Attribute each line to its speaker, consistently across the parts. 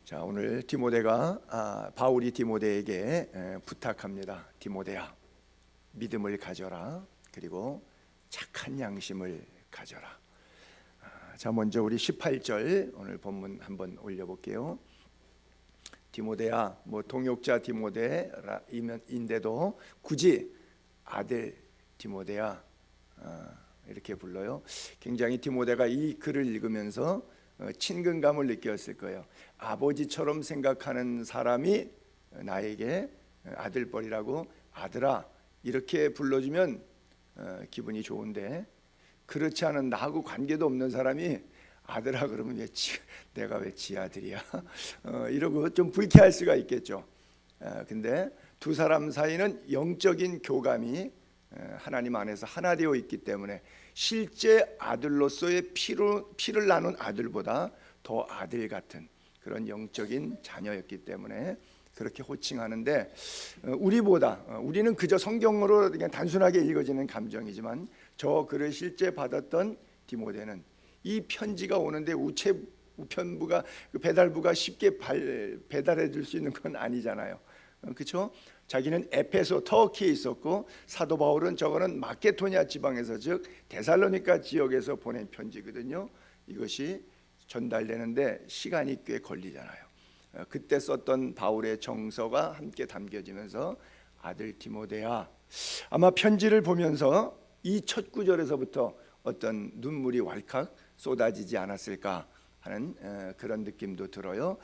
Speaker 1: 자, 오늘 디모데가 바울이 디모데에게 부탁합니다. 디모데야, 믿음을 가져라. 그리고 착한 양심을 가져라. 자, 먼저 우리 18절 오늘 본문 한번 올려볼게요. 디모데야, 동역자 디모데인데도 굳이 아들 디모데야 이렇게 불러요. 굉장히 디모데가 이 글을 읽으면서 친근감을 느꼈을 거예요. 아버지처럼 생각하는 사람이 나에게 아들뻘이라고 아들아 이렇게 불러주면 기분이 좋은데, 그렇지 않은 나하고 관계도 없는 사람이 아들아 그러면 내가 왜 지 아들이야 이러고 좀 불쾌할 수가 있겠죠. 근데 두 사람 사이는 영적인 교감이 하나님 안에서 하나 되어 있기 때문에 실제 아들로서의 피를 나눈 아들보다 더 아들 같은 그런 영적인 자녀였기 때문에 그렇게 호칭하는데, 우리는 그저 성경으로 그냥 단순하게 읽어지는 감정이지만 저 글을 실제 받았던 디모데는 이 편지가 오는데 우편부가 배달부가 쉽게 배달해 줄 수 있는 건 아니잖아요. 그렇죠? 자기는 에페소 터키에 있었고 사도 바울은 저거는 마케도니아 지방에서 즉 데살로니가 지역에서 보낸 편지거든요. 이것이 전달되는데 시간이 꽤 걸리잖아요. 그때 썼던 바울의 정서가 함께 담겨지면서 아들 디모데야, 아마 편지를 보면서 이 첫 구절에서부터 어떤 눈물이 왈칵 쏟아지지 않았을까 하는 그런 느낌도 들어요.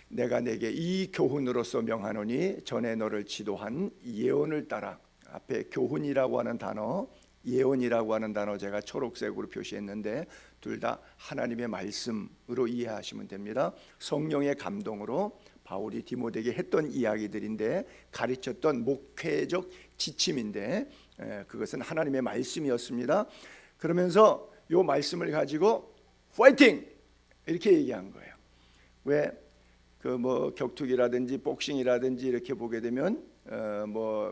Speaker 1: 내가 내게 이 교훈으로서 명하노니 전에 너를 지도한 예언을 따라, 앞에 교훈이라고 하는 단어, 예언이라고 하는 단어 제가 초록색으로 표시했는데 둘 다 하나님의 말씀으로 이해하시면 됩니다. 성령의 감동으로 바울이 디모데에게 했던 이야기들인데, 가르쳤던 목회적 지침인데 그것은 하나님의 말씀이었습니다. 그러면서 이 말씀을 가지고 파이팅! 이렇게 얘기한 거예요. 왜 격투기라든지 복싱이라든지 이렇게 보게 되면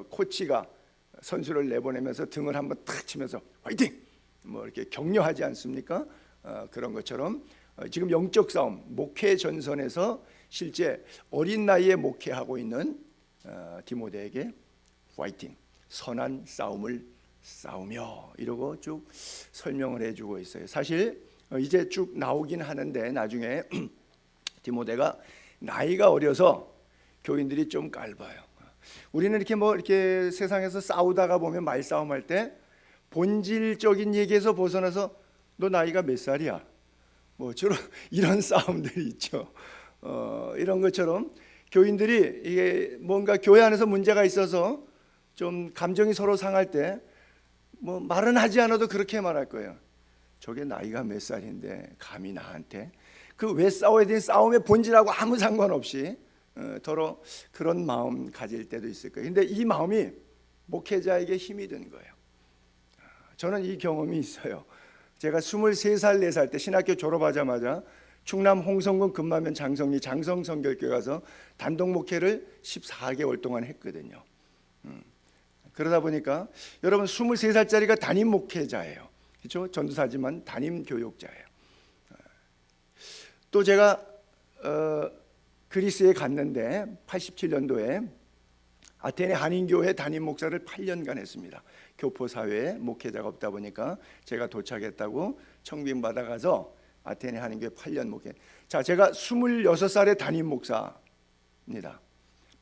Speaker 1: 코치가 선수를 내보내면서 등을 한번 탁 치면서 화이팅! 이렇게 격려하지 않습니까? 그런 것처럼 지금 영적 싸움, 목회 전선에서 실제 어린 나이에 목회하고 있는 디모데에게 화이팅! 선한 싸움을 싸우며 이러고 쭉 설명을 해주고 있어요. 사실 이제 쭉 나오긴 하는데 나중에 디모데가 나이가 어려서 교인들이 좀 깔봐요. 우리는 이렇게 세상에서 싸우다가 보면 말싸움할 때 본질적인 얘기에서 벗어나서 너 나이가 몇 살이야? 주로 이런 싸움들이 있죠. 이런 것처럼 교인들이 이게 뭔가 교회 안에서 문제가 있어서 좀 감정이 서로 상할 때 말은 하지 않아도 그렇게 말할 거예요. 저게 나이가 몇 살인데 감히 나한테, 왜 싸워야 되는 싸움의 본질하고 아무 상관없이 더러 그런 마음 가질 때도 있을 거예요. 근데 이 마음이 목회자에게 힘이 든 거예요. 저는 이 경험이 있어요. 제가 23살 4살 때 신학교 졸업하자마자 충남 홍성군 금마면 장성리 장성성결교회 가서 단독 목회를 14개월 동안 했거든요. 그러다 보니까 여러분 23살짜리가 담임 목회자예요. 그렇죠? 전도사지만 담임 교육자예요. 또 제가 그리스에 갔는데 87년도에 아테네 한인교회 담임 목사를 8년간 했습니다. 교포사회에 목회자가 없다 보니까 제가 도착했다고 청빙받아가서 아테네 한인교회 8년 목회. 자, 제가 26살에 담임 목사입니다.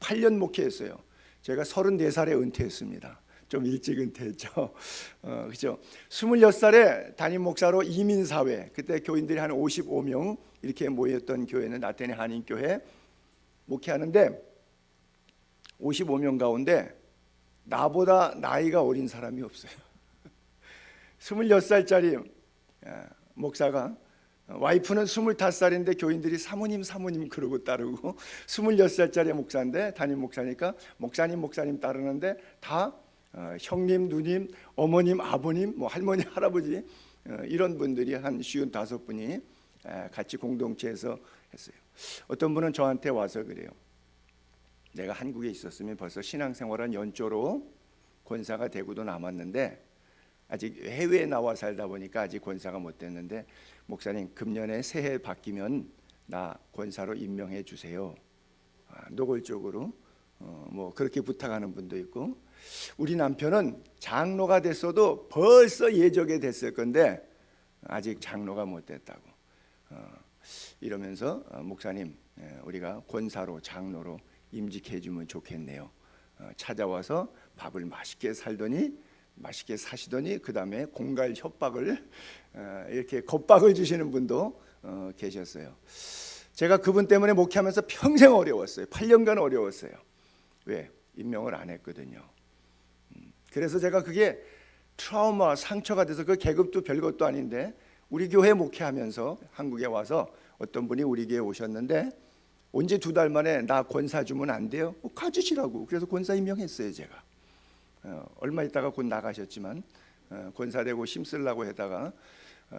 Speaker 1: 8년 목회했어요. 제가 34살에 은퇴했습니다. 좀 일찍 은퇴했죠. 그렇죠. 26살에 담임 목사로 이민사회, 그때 교인들이 한 55명 이렇게 모였던 교회는 아테네 한인교회 목회하는데 55명 가운데 나보다 나이가 어린 사람이 없어요. 26살짜리 목사가, 와이프는 25살인데 교인들이 사모님 그러고 따르고, 26살짜리 목사인데 담임 목사니까 목사님 따르는데 다 형님, 누님, 어머님, 아버님, 할머니, 할아버지 이런 분들이 한 55분이 같이 공동체에서 했어요. 어떤 분은 저한테 와서 그래요. 내가 한국에 있었으면 벌써 신앙생활한 연조로 권사가 되고도 남았는데 아직 해외에 나와 살다 보니까 아직 권사가 못 됐는데 목사님 금년에 새해 바뀌면 나 권사로 임명해 주세요. 노골적으로 뭐 그렇게 부탁하는 분도 있고, 우리 남편은 장로가 됐어도 벌써 예적에 됐을 건데 아직 장로가 못 됐다고 이러면서 목사님, 우리가 권사로 장로로 임직해 주면 좋겠네요. 찾아와서 밥을 맛있게 사시더니 그 다음에 공갈 협박을 이렇게 겁박을 주시는 분도 계셨어요. 제가 그분 때문에 목회하면서 평생 어려웠어요. 8년간 어려웠어요. 왜? 임명을 안 했거든요. 그래서 제가 그게 트라우마, 상처가 돼서 그 계급도 별것도 아닌데 우리 교회 목회하면서 한국에 와서 어떤 분이 우리 교회에 오셨는데 언제 2달 만에 나 권사 주면 안 돼요? 가지시라고. 그래서 권사 임명했어요. 제가 얼마 있다가 곧 나가셨지만 권사 되고 힘쓰려고 하다가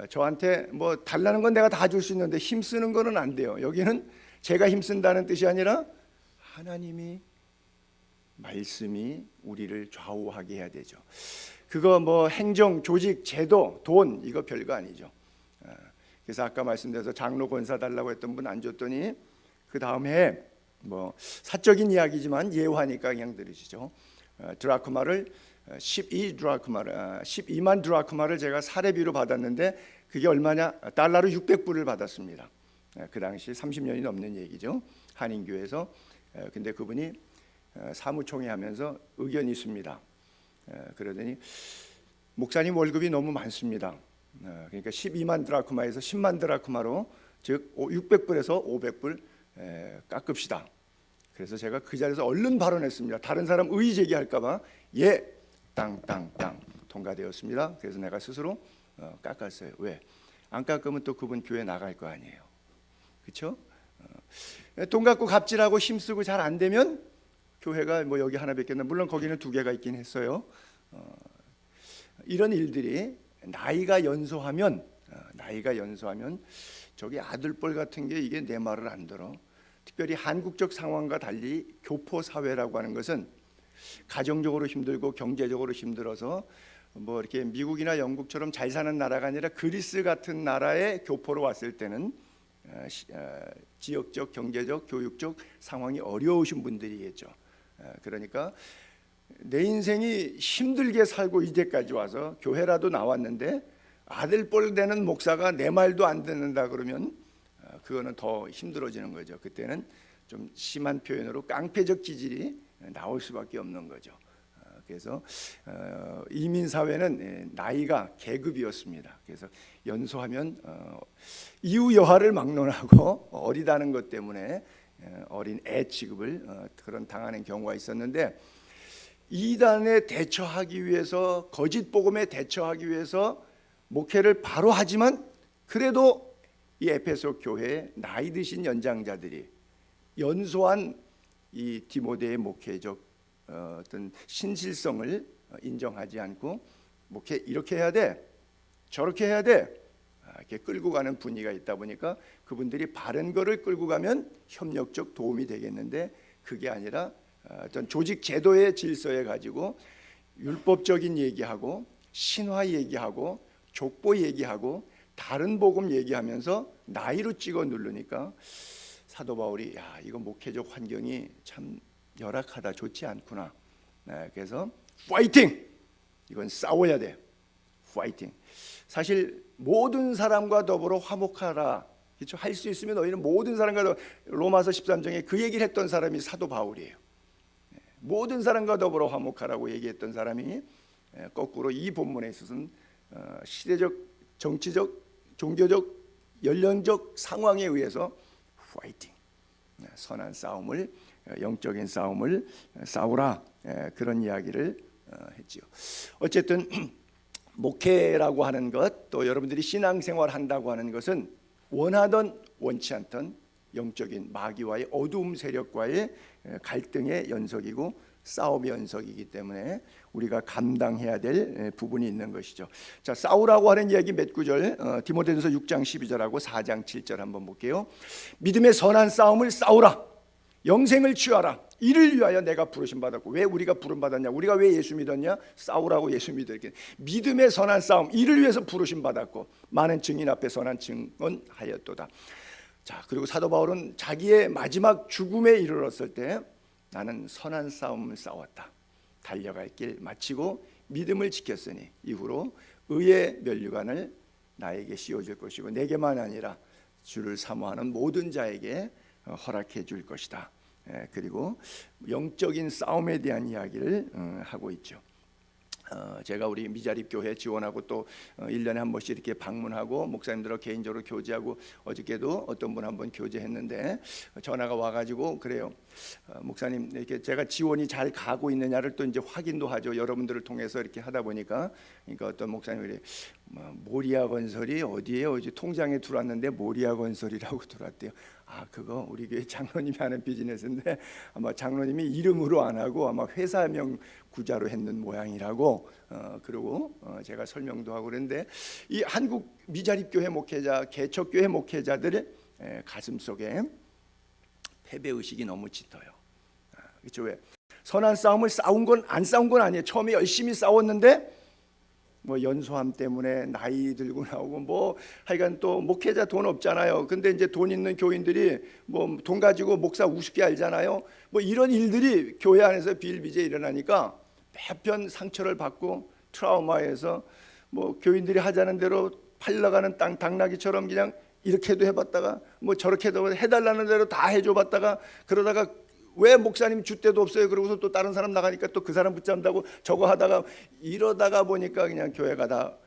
Speaker 1: 저한테 뭐 달라는 건 내가 다 줄 수 있는데 힘쓰는 거는 안 돼요. 여기는 제가 힘쓴다는 뜻이 아니라 하나님이 말씀이 우리를 좌우하게 해야 되죠. 그거 뭐 행정, 조직, 제도, 돈 이거 별거 아니죠. 그래서 아까 말씀드려서 장로 권사 달라고 했던 분 안 줬더니 그 다음에 뭐 사적인 이야기지만 예우하니까 그냥 들으시죠. 드라크마를 12만 드라크마를 제가 사례비로 받았는데 그게 얼마냐? 달러로 600불을 받았습니다. 그 당시 30년이 넘는 얘기죠. 한인교회에서. 근데 그분이 사무총회 하면서 의견이 있습니다. 그러더니 목사님 월급이 너무 많습니다. 그러니까 12만 드라크마에서 10만 드라크마로 즉 600불에서 500불 깎읍시다. 그래서 제가 그 자리에서 얼른 발언했습니다. 다른 사람 의의 제기할까봐 땅땅땅 통과되었습니다. 그래서 내가 스스로 깎았어요. 왜? 안 깎으면 또 그분 교회 나갈 거 아니에요. 그렇죠? 돈 갖고 갑질하고 힘쓰고 잘 안 되면 교회가 뭐 여기 하나밖에 없나, 물론 거기는 2개가 있긴 했어요. 이런 일들이 나이가 연소하면 저기 아들뻘 같은 게 이게 내 말을 안 들어. 특별히 한국적 상황과 달리 교포 사회라고 하는 것은 가정적으로 힘들고 경제적으로 힘들어서 뭐 이렇게 미국이나 영국처럼 잘 사는 나라가 아니라 그리스 같은 나라에 교포로 왔을 때는 지역적, 경제적, 교육적 상황이 어려우신 분들이겠죠. 그러니까 내 인생이 힘들게 살고 이제까지 와서 교회라도 나왔는데 아들뻘 되는 목사가 내 말도 안 듣는다 그러면 그거는 더 힘들어지는 거죠. 그때는 좀 심한 표현으로 깡패적 기질이 나올 수밖에 없는 거죠. 그래서 이민 사회는 나이가 계급이었습니다. 그래서 연소하면 이후 여하를 막론하고 어리다는 것 때문에 어린 애 취급을 그런 당하는 경우가 있었는데, 이단에 대처하기 위해서, 거짓 복음에 대처하기 위해서 목회를 바로 하지만 그래도 이 에베소 교회에 나이 드신 연장자들이 연소한 이 디모데의 목회적 어떤 신실성을 인정하지 않고 목회 이렇게 해야 돼, 저렇게 해야 돼, 이렇게 끌고 가는 분위기가 있다 보니까 그분들이 바른 거를 끌고 가면 협력적 도움이 되겠는데 그게 아니라 어떤 조직 제도의 질서에 가지고 율법적인 얘기하고 신화 얘기하고 족보 얘기하고 다른 복음 얘기하면서 나이로 찍어 누르니까 사도 바울이 이거 목회적 환경이 참 열악하다, 좋지 않구나. 그래서 파이팅! 이건 싸워야 돼. 파이팅. 사실 모든 사람과 더불어 화목하라. 그렇죠? 할 수 있으면 너희는 모든 사람과 로마서 13장에 그 얘기를 했던 사람이 사도 바울이에요. 모든 사람과 더불어 화목하라고 얘기했던 사람이 거꾸로 이 본문에 있어서는 시대적, 정치적, 종교적, 연령적 상황에 의해서 파이팅, 선한 싸움을, 영적인 싸움을 싸우라, 그런 이야기를 했지요. 어쨌든 목회라고 하는 것, 또 여러분들이 신앙생활 한다고 하는 것은 원하던 원치 않던 영적인 마귀와의 어두움 세력과의 갈등의 연속이고 싸움의 연속이기 때문에 우리가 감당해야 될 부분이 있는 것이죠. 자, 싸우라고 하는 이야기 몇 구절, 디모데전서 6장 12절하고 4장 7절 한번 볼게요. 믿음의 선한 싸움을 싸우라. 영생을 취하라. 이를 위하여 내가 부르심 받았고. 왜 우리가 부름 받았냐? 우리가 왜 예수 믿었냐? 싸우라고 예수 믿었기. 믿음의 선한 싸움, 이를 위해서 부르심 받았고 많은 증인 앞에 선한 증언하였도다. 자, 그리고 사도 바울은 자기의 마지막 죽음에 이르렀을 때 나는 선한 싸움을 싸웠다. 달려갈 길 마치고 믿음을 지켰으니 이후로 의의 면류관을 나에게 씌워줄 것이고 내게만 아니라 주를 사모하는 모든 자에게 허락해 줄 것이다. 그리고 영적인 싸움에 대한 이야기를 하고 있죠. 제가 우리 미자립 교회 지원하고 또 1년에 한 번씩 이렇게 방문하고 목사님들하고 개인적으로 교제하고 어저께도 어떤 분 한번 교제했는데 전화가 와가지고 그래요. 목사님 이렇게 제가 지원이 잘 가고 있느냐를 또 이제 확인도 하죠. 여러분들을 통해서 이렇게 하다 보니까 그러니까 어떤 목사님이 모리아 건설이 어디에요? 이제 통장에 들어왔는데 모리아 건설이라고 들어왔대요. 아, 그거 우리 교회 장로님이 하는 비즈니스인데 아마 장로님이 이름으로 안 하고 아마 회사명 구자로 했는 모양이라고 그리고 제가 설명도 하고 그랬는데 이 한국 미자립교회 목회자, 개척교회 목회자들의 가슴 속에 패배의식이 너무 짙어요. 그렇죠? 왜? 선한 싸움을 싸운 건 안 싸운 건 아니에요. 처음에 열심히 싸웠는데 뭐 연소함 때문에 나이 들고 나오고 뭐 하여간 또 목회자 돈 없잖아요. 근데 이제 돈 있는 교인들이 뭐 돈 가지고 목사 우습게 알잖아요. 뭐 이런 일들이 교회 안에서 비일비재에 일어나니까 매편 상처를 받고 트라우마에서 뭐 교인들이 하자는 대로 팔러가는 땅 당나귀처럼 그냥 이렇게도 해봤다가 뭐 저렇게도 해달라는 대로 다 해줘봤다가 그러다가 왜 목사님 주 때도 없어요? 그러고서 또 다른 사람 나가니까 또 그 사람 붙잡는다고 저거 하다가 이러다가 보니까 그냥 교회가 다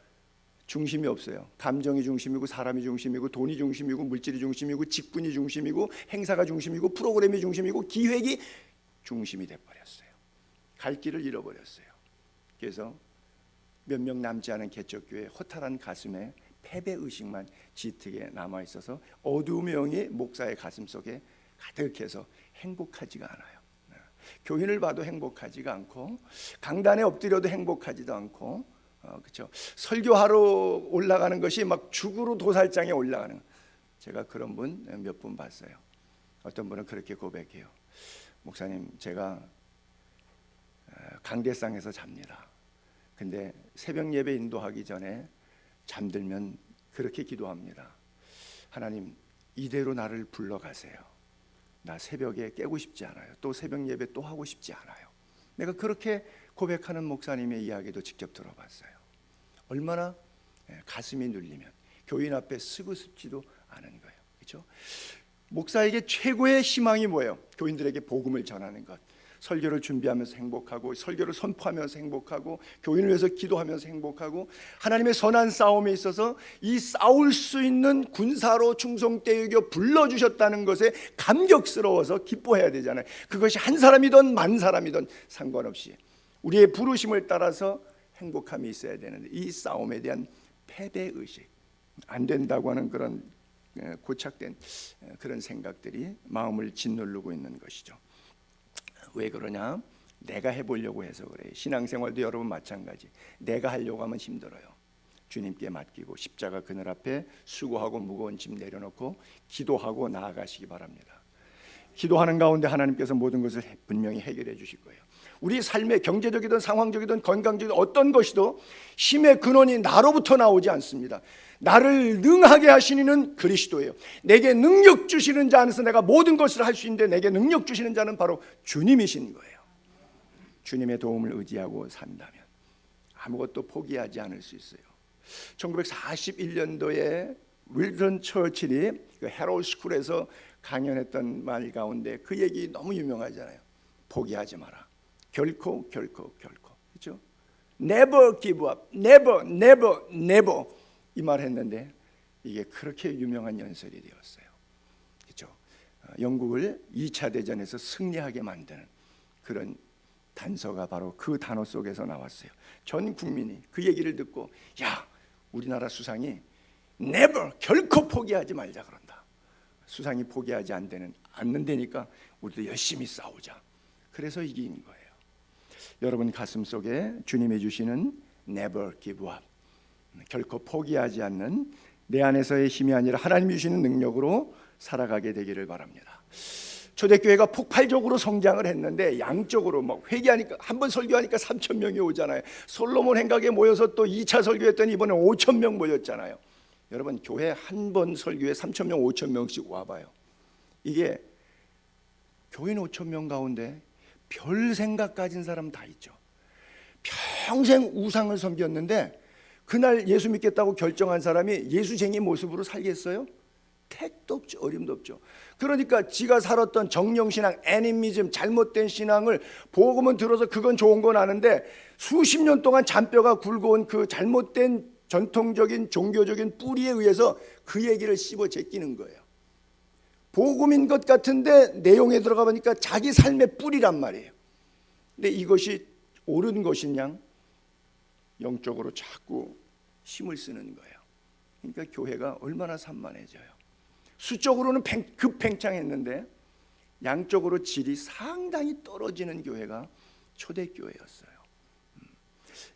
Speaker 1: 중심이 없어요. 감정이 중심이고 사람이 중심이고 돈이 중심이고 물질이 중심이고 직분이 중심이고 행사가 중심이고 프로그램이 중심이고 기획이 중심이 돼버렸어요. 갈 길을 잃어버렸어요. 그래서 몇 명 남지 않은 개척교회 허탈한 가슴에 패배의식만 짙게 남아있어서 어두움의 영이 목사의 가슴 속에 가득해서 행복하지가 않아요. 교인을 봐도 행복하지가 않고 강단에 엎드려도 행복하지도 않고 그렇죠. 설교하러 올라가는 것이 막 죽으로 도살장에 올라가는 제가 그런 분 몇 분 봤어요. 어떤 분은 그렇게 고백해요. 목사님 제가 강대상에서 잡니다. 근데 새벽 예배 인도하기 전에 잠들면 그렇게 기도합니다. 하나님 이대로 나를 불러가세요. 나 새벽에 깨고 싶지 않아요. 또 새벽 예배 또 하고 싶지 않아요. 내가 그렇게 고백하는 목사님의 이야기도 직접 들어봤어요. 얼마나 가슴이 눌리면 교인 앞에 쓰고 싶지도 않은 거예요. 그렇죠? 목사에게 최고의 희망이 뭐예요? 교인들에게 복음을 전하는 것. 설교를 준비하면서 행복하고 설교를 선포하면서 행복하고 교인을 위해서 기도하면서 행복하고 하나님의 선한 싸움에 있어서 이 싸울 수 있는 군사로 충성되게 불러주셨다는 것에 감격스러워서 기뻐해야 되잖아요. 그것이 한 사람이든 만 사람이든 상관없이 우리의 부르심을 따라서 행복함이 있어야 되는데 이 싸움에 대한 패배의식 안 된다고 하는 그런 고착된 그런 생각들이 마음을 짓누르고 있는 것이죠. 왜 그러냐? 내가 해보려고 해서 그래요. 신앙생활도 여러분 마찬가지. 내가 하려고 하면 힘들어요. 주님께 맡기고 십자가 그늘 앞에 수고하고 무거운 짐 내려놓고 기도하고 나아가시기 바랍니다. 기도하는 가운데 하나님께서 모든 것을 분명히 해결해 주실 거예요. 우리 삶의 경제적이든 상황적이든 건강적이든 어떤 것이도 힘의 근원이 나로부터 나오지 않습니다. 나를 능하게 하시는 이는 그리스도예요. 내게 능력 주시는 자 안에서 내가 모든 것을 할 수 있는데 내게 능력 주시는 자는 바로 주님이신 거예요. 주님의 도움을 의지하고 산다면 아무것도 포기하지 않을 수 있어요. 1941년도에 윌슨 처칠이 그 헤로우 스쿨에서 강연했던 말 가운데 그 얘기 너무 유명하잖아요. 포기하지 마라. 결코 그렇죠? Never give up. Never 이 말 했는데 이게 그렇게 유명한 연설이 되었어요. 그렇죠? 영국을 2차 대전에서 승리하게 만드는 그런 단서가 바로 그 단어 속에서 나왔어요. 전 국민이 그 얘기를 듣고 야, 우리나라 수상이 never 결코 포기하지 말자 그런다. 수상이 포기하지 않는다니까 우리도 열심히 싸우자. 그래서 이긴 거예요. 여러분 가슴 속에 주님이 주시는 never give up, 결코 포기하지 않는 내 안에서의 힘이 아니라 하나님이 주시는 능력으로 살아가게 되기를 바랍니다. 초대교회가 폭발적으로 성장을 했는데 양쪽으로 막 회개하니까 한 번 설교하니까 3,000명이 오잖아요. 솔로몬 행각에 모여서 또 2차 설교했더니 이번에 5,000명 모였잖아요. 여러분 교회 한 번 설교에 3,000명 5,000명씩 와봐요. 이게 교인 5,000명 가운데 별 생각 가진 사람 다 있죠. 평생 우상을 섬겼는데 그날 예수 믿겠다고 결정한 사람이 예수쟁이 모습으로 살겠어요? 택도 없죠. 어림도 없죠. 그러니까 지가 살았던 정령신앙, 애니미즘, 잘못된 신앙을 복음은 들어서 그건 좋은 건 아는데 수십 년 동안 잔뼈가 굵어온 그 잘못된 전통적인 종교적인 뿌리에 의해서 그 얘기를 씹어 제끼는 거예요. 복음인 것 같은데 내용에 들어가 보니까 자기 삶의 뿌리란 말이에요. 근데 이것이 옳은 것이냐? 영적으로 자꾸 힘을 쓰는 거예요. 그러니까 교회가 얼마나 산만해져요. 수적으로는 급팽창했는데 양적으로 질이 상당히 떨어지는 교회가 초대교회였어요.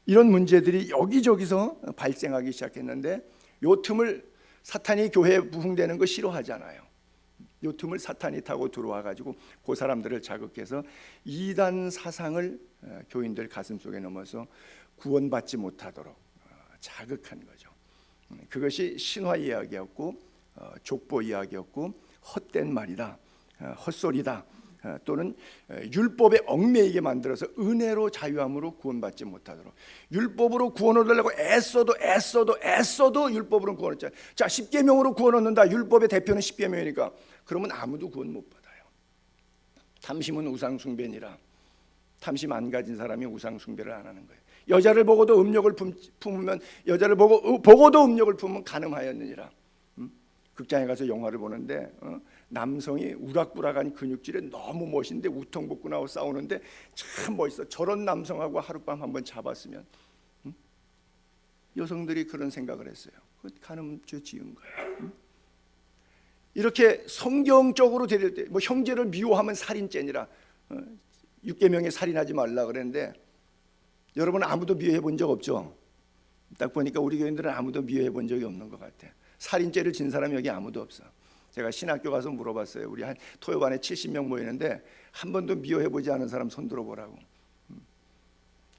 Speaker 1: 이런 문제들이 여기저기서 발생하기 시작했는데 요 틈을 사탄이 교회에 부흥되는 거 싫어하잖아요. 요 틈을 사탄이 타고 들어와 가지고 그 사람들을 자극해서 이단 사상을 교인들 가슴속에 넣어서 구원받지 못하도록 자극한 거죠. 그것이 신화 이야기였고 족보 이야기였고 헛된 말이다, 헛소리다, 또는 율법에 얽매이게 만들어서 은혜로 자유함으로 구원받지 못하도록, 율법으로 구원 얻으려고 애써도 율법으로 구원 얻자. 자, 10계명으로 구원 얻는다. 율법의 대표는 10계명이니까 그러면 아무도 구원 못 받아요. 탐심은 우상 숭배니라. 탐심 안 가진 사람이 우상 숭배를 안 하는 거예요. 여자를 보고도 음욕을 품으면, 여자를 보고도 음욕을 품으면 간음하였느니라. 극장에 가서 영화를 보는데 남성이 우락부락한 근육질에 너무 멋있는데 우통복근하고 싸우는데 참 멋있어. 저런 남성하고 하룻밤 한번 잡았으면. 여성들이 그런 생각을 했어요. 간음죄 지은 거예요. 이렇게 성경적으로 들릴 때, 뭐 형제를 미워하면 살인죄니라. 6계명에 살인하지 말라 그랬는데 여러분 아무도 미워해 본 적 없죠? 딱 보니까 우리 교인들은 아무도 미워해 본 적이 없는 것 같아. 살인죄를 진 사람이 여기 아무도 없어. 제가 신학교 가서 물어봤어요. 우리 한 토요반에 70명 모이는데 한 번도 미워해 보지 않은 사람 손 들어보라고.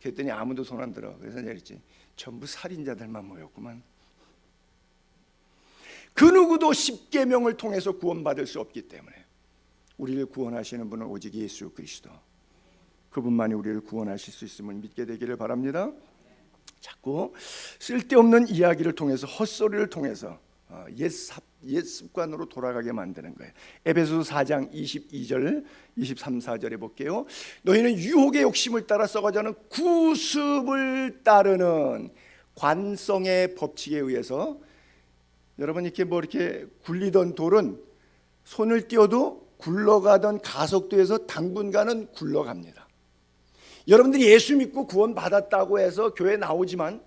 Speaker 1: 그랬더니 아무도 손 안 들어. 그래서 내가 그랬지, 전부 살인자들만 모였구만. 그 누구도 10계명을 통해서 구원받을 수 없기 때문에 우리를 구원하시는 분은 오직 예수 그리스도, 그분만이 우리를 구원하실 수 있음을 믿게 되기를 바랍니다. 자꾸 쓸데없는 이야기를 통해서, 헛소리를 통해서 옛 습관으로 돌아가게 만드는 거예요. 에베소서 4장 22절 23, 4절에 볼게요. 너희는 유혹의 욕심을 따라 썩어가는 구습을 따르는 관성의 법칙에 의해서, 여러분 이렇게 이렇게 굴리던 돌은 손을 띄어도 굴러가던 가속도에서 당분간은 굴러갑니다. 여러분들이 예수 믿고 구원 받았다고 해서 교회 나오지만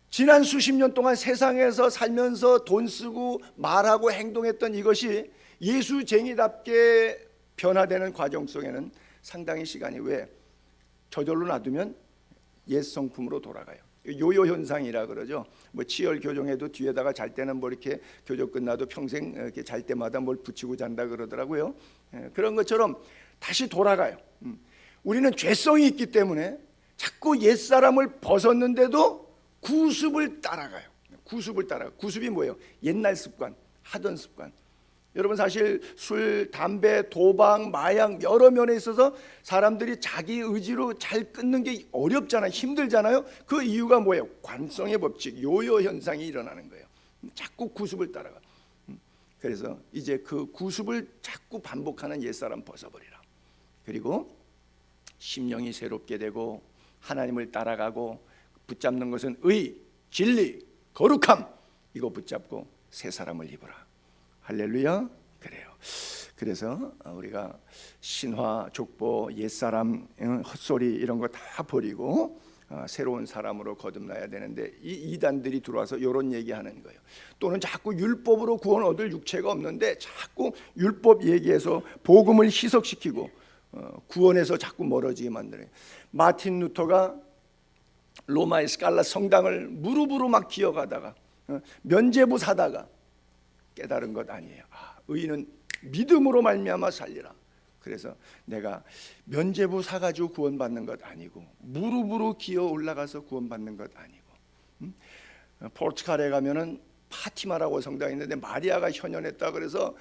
Speaker 1: 지난 수십 년 동안 세상에서 살면서 돈 쓰고 말하고 행동했던 이것이 예수쟁이답게 변화되는 과정 속에는 상당히 시간이, 왜? 저절로 놔두면 옛 성품으로 돌아가요. 요요 현상이라 그러죠. 뭐 치열 교정해도 뒤에다가 잘 때는 뭐 이렇게 교정 끝나도 평생 이렇게 잘 때마다 뭘 붙이고 잔다 그러더라고요. 그런 것처럼 다시 돌아가요. 우리는 죄성이 있기 때문에 자꾸 옛사람을 벗었는데도 구습을 따라가요. 구습이 뭐예요? 옛날 습관, 하던 습관. 여러분 사실 술, 담배, 도박, 마약 여러 면에 있어서 사람들이 자기 의지로 잘 끊는 게 어렵잖아요. 힘들잖아요. 그 이유가 뭐예요? 관성의 법칙, 요요 현상이 일어나는 거예요. 자꾸 구습을 따라가. 그래서 이제 그 구습을 자꾸 반복하는 옛사람 벗어버리라. 그리고 심령이 새롭게 되고 하나님을 따라가고, 붙잡는 것은 의, 진리, 거룩함, 이거 붙잡고 새 사람을 입어라. 할렐루야. 그래요. 그래서 우리가 신화, 족보, 옛사람, 헛소리 이런 거 다 버리고 새로운 사람으로 거듭나야 되는데, 이 이단들이 들어와서 이런 얘기하는 거예요. 또는 자꾸 율법으로 구원 얻을 육체가 없는데 자꾸 율법 얘기해서 복음을 희석시키고 구원에서 자꾸 멀어지게 만드는. 마틴 루터가 로마의 스칼라 성당을 무릎으로 막 기어가다가 면죄부 사다가 깨달은 것 아니에요. 의인은 믿음으로 말미암아 살리라. 그래서 내가 면죄부 사가지고 구원받는 것 아니고 무릎으로 기어 올라가서 구원받는 것 아니고, 포르투갈에 가면은 파티마라고 성당이 있는데 마리아가 현현했다 그래서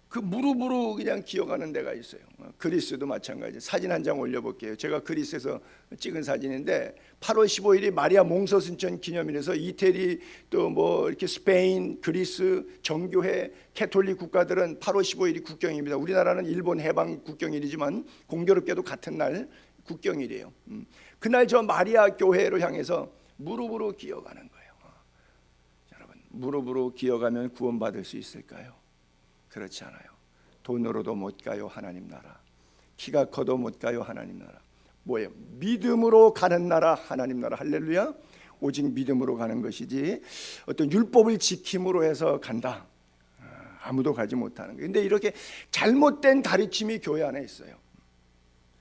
Speaker 1: 그 무릎으로 그냥 기어가는 데가 있어요. 그리스도 마찬가지. 사진 한 장 올려볼게요. 제가 그리스에서 찍은 사진인데 8월 15일이 마리아 몽서순천 기념일에서 이태리 또 뭐 이렇게 스페인, 그리스, 정교회, 캐톨릭 국가들은 8월 15일이 국경입니다. 우리나라는 일본 해방 국경일이지만 공교롭게도 같은 날 국경일이에요. 그날 저 마리아 교회를 향해서 무릎으로 기어가는 거예요. 여러분, 무릎으로 기어가면 구원받을 수 있을까요? 그렇지 않아요. 돈으로도 못 가요. 하나님 나라. 키가 커도 못 가요. 하나님 나라. 뭐예요? 믿음으로 가는 나라. 하나님 나라. 할렐루야. 오직 믿음으로 가는 것이지 어떤 율법을 지킴으로 해서 간다, 아무도 가지 못하는 거예요. 근데 이렇게 잘못된 가르침이 교회 안에 있어요.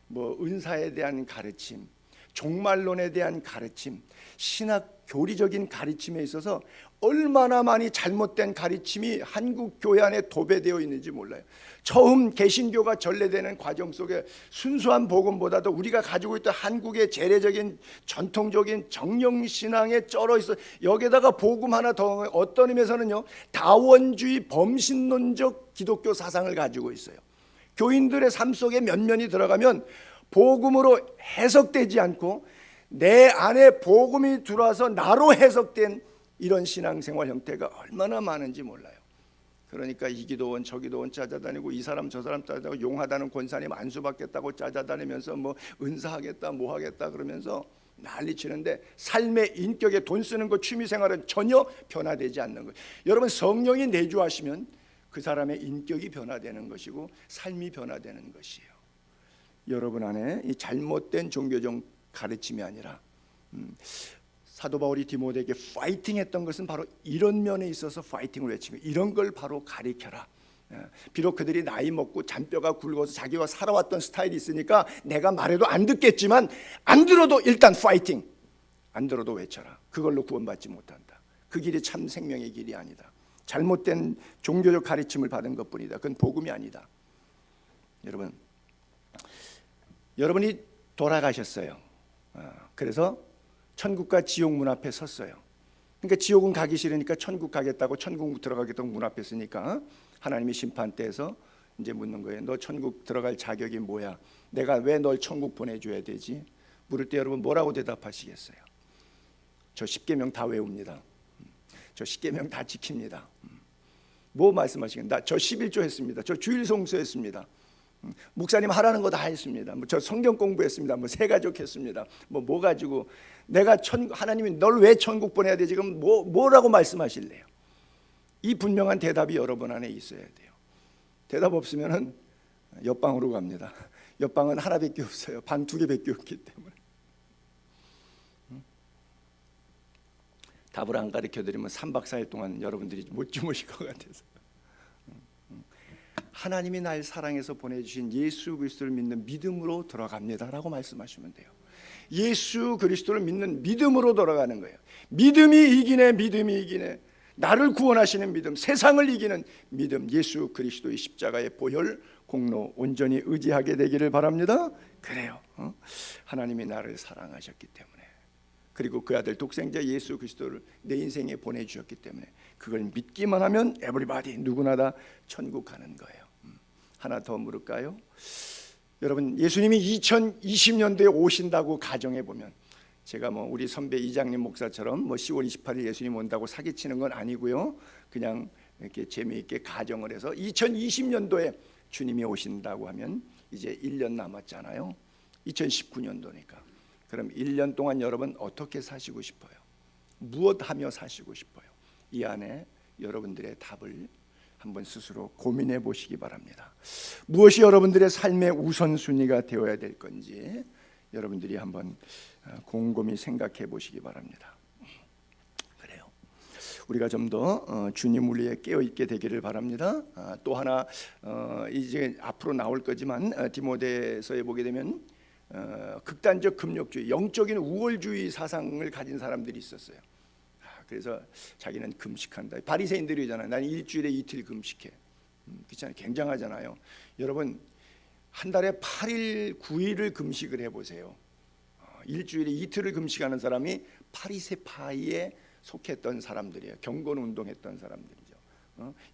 Speaker 1: 뭐 은사에 대한 가르침, 종말론에 대한 가르침, 신학 교리적인 가르침에 있어서 얼마나 많이 잘못된 가르침이 한국 교회 안에 도배되어 있는지 몰라요. 처음 개신교가 전래되는 과정 속에 순수한 복음보다도 우리가 가지고 있던 한국의 재래적인 전통적인 정령신앙에 쩔어 있어. 여기다가 복음 하나 더, 어떤 의미에서는요, 다원주의 범신론적 기독교 사상을 가지고 있어요. 교인들의 삶 속에 면면이 들어가면 복음으로 해석되지 않고 내 안에 복음이 들어와서 나로 해석된 이런 신앙생활 형태가 얼마나 많은지 몰라요. 그러니까 이 기도원 저 기도원 찾아다니고 이 사람 저 사람 찾아다니고 용하다는 권사님 안수받겠다고 찾아다니면서 뭐 은사하겠다 뭐 하겠다 그러면서 난리치는데 삶의 인격에 돈 쓰는 거 취미생활은 전혀 변화되지 않는 거예요. 여러분, 성령이 내주하시면 그 사람의 인격이 변화되는 것이고 삶이 변화되는 것이에요. 여러분 안에 이 잘못된 종교적 가르침이 아니라 사도 바울이 디모데에게 파이팅했던 것은 바로 이런 면에 있어서 파이팅을 외친 거예요. 이런 걸 바로 가리켜라. 비록 그들이 나이 먹고 잔뼈가 굵어서 자기가 살아왔던 스타일이 있으니까 내가 말해도 안 듣겠지만 안 들어도 일단 파이팅, 안 들어도 외쳐라. 그걸로 구원받지 못한다. 그 길이 참 생명의 길이 아니다. 잘못된 종교적 가르침을 받은 것뿐이다. 그건 복음이 아니다. 여러분이 돌아가셨어요. 그래서 천국과 지옥 문 앞에 섰어요. 그러니까 지옥은 가기 싫으니까 천국 가겠다고, 천국 들어가겠다고 문 앞에 서니까 하나님이 심판대에서 이제 묻는 거예요. 너 천국 들어갈 자격이 뭐야? 내가 왜 널 천국 보내줘야 되지? 물을 때 여러분 뭐라고 대답하시겠어요? 저 10계명 다 외웁니다. 저 10계명 다 지킵니다. 뭐 말씀하시겠나? 저 11조 했습니다. 저 주일 송수했습니다. 목사님 하라는 거 다 했습니다. 저 성경 공부했습니다. 새 가족 했습니다. 뭐 가지고 내가 하나님이 널 왜 천국 보내야 되지? 그럼 뭐라고 말씀하실래요? 이 분명한 대답이 여러분 안에 있어야 돼요. 대답 없으면은 옆방으로 갑니다. 옆방은 하나밖에 없어요. 방 2개밖에 없기 때문에. 답을 안 가르쳐 드리면 3박 4일 동안 여러분들이 못 주무실 것 같아서. 하나님이 날 사랑해서 보내주신 예수 그리스도를 믿는 믿음으로 들어갑니다라고 말씀하시면 돼요. 예수 그리스도를 믿는 믿음으로 돌아가는 거예요. 믿음이 이기네, 믿음이 이기네. 나를 구원하시는 믿음, 세상을 이기는 믿음, 예수 그리스도의 십자가의 보혈 공로 온전히 의지하게 되기를 바랍니다. 그래요. 하나님이 나를 사랑하셨기 때문에, 그리고 그 아들 독생자 예수 그리스도를 내 인생에 보내주셨기 때문에 그걸 믿기만 하면 에브리바디 누구나 다 천국 가는 거예요. 하나 더 물을까요? 여러분, 예수님이 2020년도에 오신다고 가정해 보면, 제가 우리 선배 이장님 목사처럼 10월 28일 예수님 온다고 사기치는 건 아니고요. 그냥 이렇게 재미있게 가정을 해서 2020년도에 주님이 오신다고 하면 이제 1년 남았잖아요. 2019년도니까. 그럼 1년 동안 여러분 어떻게 사시고 싶어요? 무엇 하며 사시고 싶어요? 이 안에 여러분들의 답을 한번 스스로 고민해 보시기 바랍니다. 무엇이 여러분들의 삶의 우선순위가 되어야 될 건지 여러분들이 한번 곰곰이 생각해 보시기 바랍니다. 그래요. 우리가 좀 더 주님 우리에 깨어 있게 되기를 바랍니다. 또 하나 이제 앞으로 나올 거지만 디모데서에 보게 되면 극단적 금욕주의, 영적인 우월주의 사상을 가진 사람들이 있었어요. 그래서 자기는 금식한다. 바리새인들이잖아요. 나는 일주일에 이틀 금식해. 그렇잖아요. 굉장하잖아요. 여러분, 한 달에 8일 9일을 금식을 해보세요. 일주일에 이틀을 금식하는 사람이 파리새파이의 속했던 사람들이에요. 경건 운동했던 사람들이죠.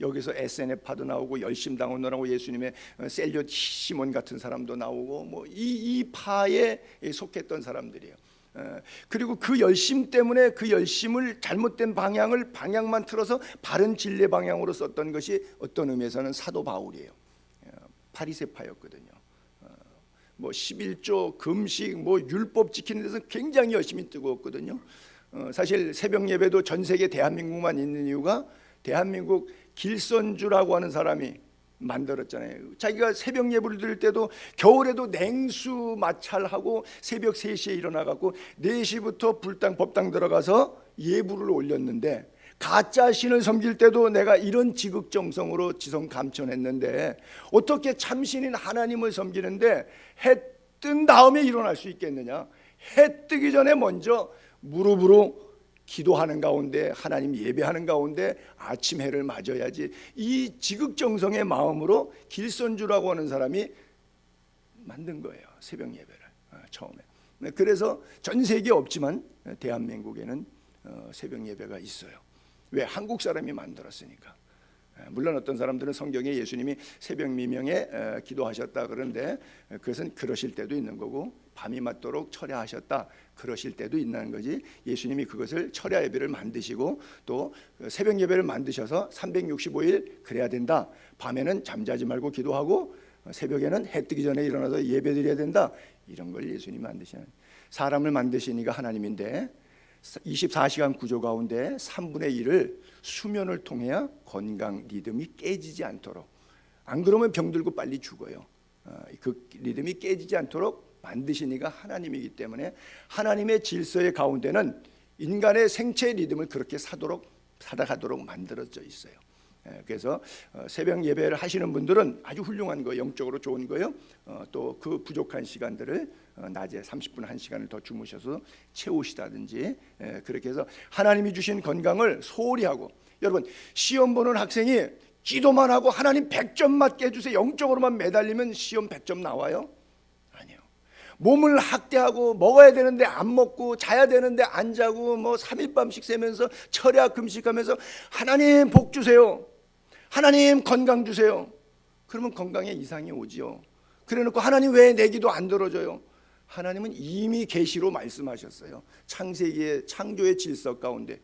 Speaker 1: 여기서 SNF파도 나오고 열심당원이라고 예수님의 셀리옷 시몬 같은 사람도 나오고 뭐 이 파에 속했던 사람들이에요. 그리고 그 열심 때문에 그 열심을 잘못된 방향만 틀어서 바른 진리 방향으로 썼던 것이 어떤 의미에서는 사도 바울이에요. 파리새파였거든요. 뭐 11조 금식 뭐 율법 지키는 데서 굉장히 열심히 뜨거웠거든요. 사실 새벽 예배도 전 세계 대한민국만 있는 이유가 대한민국 길선주라고 하는 사람이 만들었잖아요. 자기가 새벽 예배를 드릴 때도 겨울에도 냉수 마찰하고 새벽 3시에 일어나갖고 4시부터 법당 들어가서 예불을 올렸는데, 가짜 신을 섬길 때도 내가 이런 지극정성으로 지성 감천했는데 어떻게 참신인 하나님을 섬기는데 해 뜬 다음에 일어날 수 있겠느냐? 해 뜨기 전에 먼저 무릎으로 기도하는 가운데, 하나님 예배하는 가운데 아침 해를 맞아야지. 이 지극정성의 마음으로 길선주라고 하는 사람이 만든 거예요, 새벽 예배를 처음에. 그래서 전 세계에 없지만 대한민국에는 새벽 예배가 있어요. 왜? 한국 사람이 만들었으니까. 물론 어떤 사람들은 성경에 예수님이 새벽 미명에 기도하셨다 그러는데 그것은 그러실 때도 있는 거고, 밤이 맞도록 철야하셨다 그러실 때도 있는 거지. 예수님이 그것을 철야 예배를 만드시고 또 새벽 예배를 만드셔서 365일 그래야 된다. 밤에는 잠자지 말고 기도하고 새벽에는 해 뜨기 전에 일어나서 예배 드려야 된다. 이런 걸 예수님이 만드시는, 사람을 만드시니까 하나님인데 24시간 구조 가운데 3분의 1을 수면을 통해야 건강 리듬이 깨지지 않도록, 안 그러면 병들고 빨리 죽어요. 그 리듬이 깨지지 않도록 만드시니까 하나님이기 때문에 하나님의 질서의 가운데는 인간의 생체 리듬을 그렇게 살아가도록 만들어져 있어요. 그래서 새벽 예배를 하시는 분들은 아주 훌륭한 거예요. 영적으로 좋은 거예요. 또 그 부족한 시간들을 낮에 30분 1시간을 더 주무셔서 채우시다든지, 그렇게 해서 하나님이 주신 건강을 소홀히 하고, 여러분 시험 보는 학생이 기도만 하고 하나님 100점 맞게 해주세요 영적으로만 매달리면 시험 100점 나와요? 아니요. 몸을 학대하고 먹어야 되는데 안 먹고 자야 되는데 안 자고 뭐 3일 밤씩 새면서 철야 금식하면서 하나님 복 주세요, 하나님 건강 주세요. 그러면 건강에 이상이 오지요. 그래놓고 하나님 왜 내 기도 안 들어줘요? 하나님은 이미 계시로 말씀하셨어요. 창세기의 창조의 질서 가운데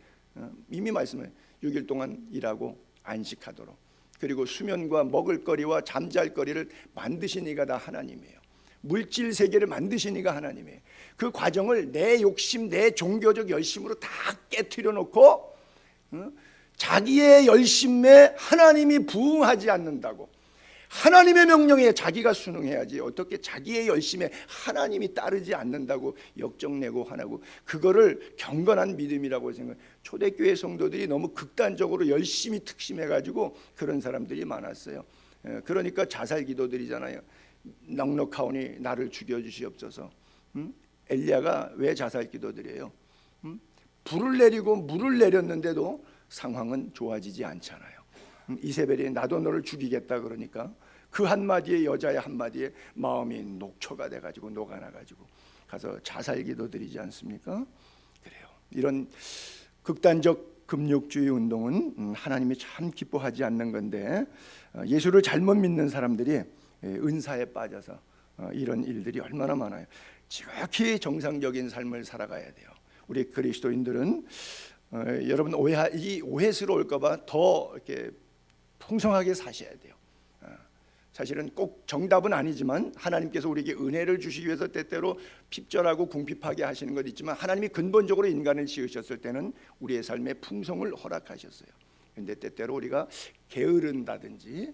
Speaker 1: 이미 말씀을 6일 동안 일하고 안식하도록, 그리고 수면과 먹을거리와 잠잘거리를 만드신 이가 다 하나님이에요. 물질 세계를 만드신 이가 하나님이에요. 그 과정을 내 욕심, 내 종교적 열심으로 다 깨트려 놓고 자기의 열심에 하나님이 부응하지 않는다고, 하나님의 명령에 자기가 순응해야지 어떻게 자기의 열심에 하나님이 따르지 않는다고 역정내고 하나고, 그거를 경건한 믿음이라고 생각해요. 초대교회 성도들이 너무 극단적으로 열심히 특심해가지고 그런 사람들이 많았어요. 그러니까 자살 기도들이잖아요. 넉넉하오니 나를 죽여주시옵소서. 엘리야가 왜 자살 기도드려요? 불을 내리고 물을 내렸는데도 상황은 좋아지지 않잖아요. 이세벨이 나도 너를 죽이겠다 그러니까 그 한마디에, 여자의 한마디에 마음이 녹초가 돼가지고 녹아나가지고 가서 자살 기도드리지 않습니까? 그래요. 이런 극단적 금욕주의 운동은 하나님이 참 기뻐하지 않는 건데, 예수를 잘못 믿는 사람들이 은사에 빠져서 이런 일들이 얼마나 많아요. 지극히 정상적인 삶을 살아가야 돼요. 우리 그리스도인들은 여러분 이 오해스러울까봐 더 이렇게 풍성하게 사셔야 돼요. 사실은 꼭 정답은 아니지만 하나님께서 우리에게 은혜를 주시기 위해서 때때로 핍절하고 궁핍하게 하시는 것 있지만, 하나님이 근본적으로 인간을 지으셨을 때는 우리의 삶에 풍성을 허락하셨어요. 그런데 때때로 우리가 게으른다든지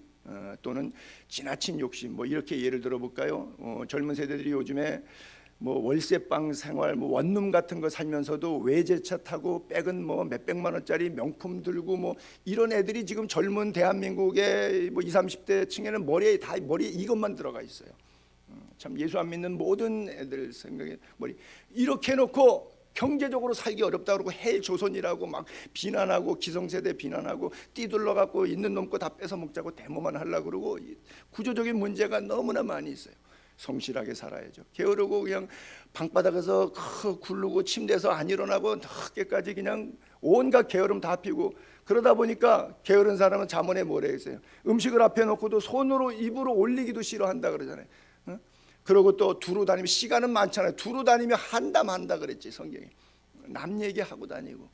Speaker 1: 또는 지나친 욕심, 뭐 이렇게 예를 들어볼까요? 젊은 세대들이 요즘에 뭐 월세방 생활, 뭐 원룸 같은 거 살면서도 외제차 타고 백은 뭐 몇백만 원짜리 명품 들고 뭐 이런 애들이 지금 젊은 대한민국의 뭐 20, 30대 층에는 머리에 이것만 들어가 있어요. 참 예수 안 믿는 모든 애들 생각에 머리 이렇게 해놓고 경제적으로 살기 어렵다 그러고 헬조선이라고 막 비난하고, 기성세대 비난하고, 띠둘러 갖고 있는 놈 거 다 뺏어 먹자고 데모만 하려고 그러고, 구조적인 문제가 너무나 많이 있어요. 성실하게 살아야죠. 게으르고 그냥 방바닥에서 굴르고 침대에서 안 일어나고 늦게까지 그냥 온갖 게으름 다 피고, 그러다 보니까 게으른 사람은 잠언에 뭐라 했어요? 음식을 앞에 놓고도 손으로 입으로 올리기도 싫어한다 그러잖아요. 그리고 또 두루 다니면, 시간은 많잖아요. 두루 다니면 한다 그랬지 성경이. 남 얘기하고 다니고.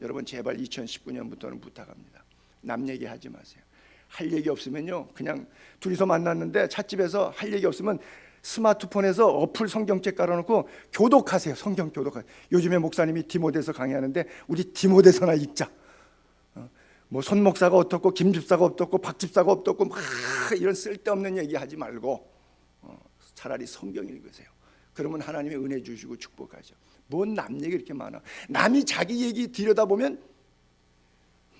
Speaker 1: 여러분 제발 2019년부터는 부탁합니다. 남 얘기하지 마세요. 할 얘기 없으면요, 그냥 둘이서 만났는데 찻집에서 할 얘기 없으면 스마트폰에서 어플 성경책 깔아놓고 교독하세요. 성경 교독하세요. 요즘에 목사님이 디모데서 강의하는데 우리 디모데서나 읽자. 뭐 손 목사가 어떻고 김 집사가 어떻고 박 집사가 어떻고 막 이런 쓸데없는 얘기 하지 말고 차라리 성경 읽으세요. 그러면 하나님의 은혜 주시고 축복하죠. 뭔 남 얘기 이렇게 많아. 남이 자기 얘기 들여다보면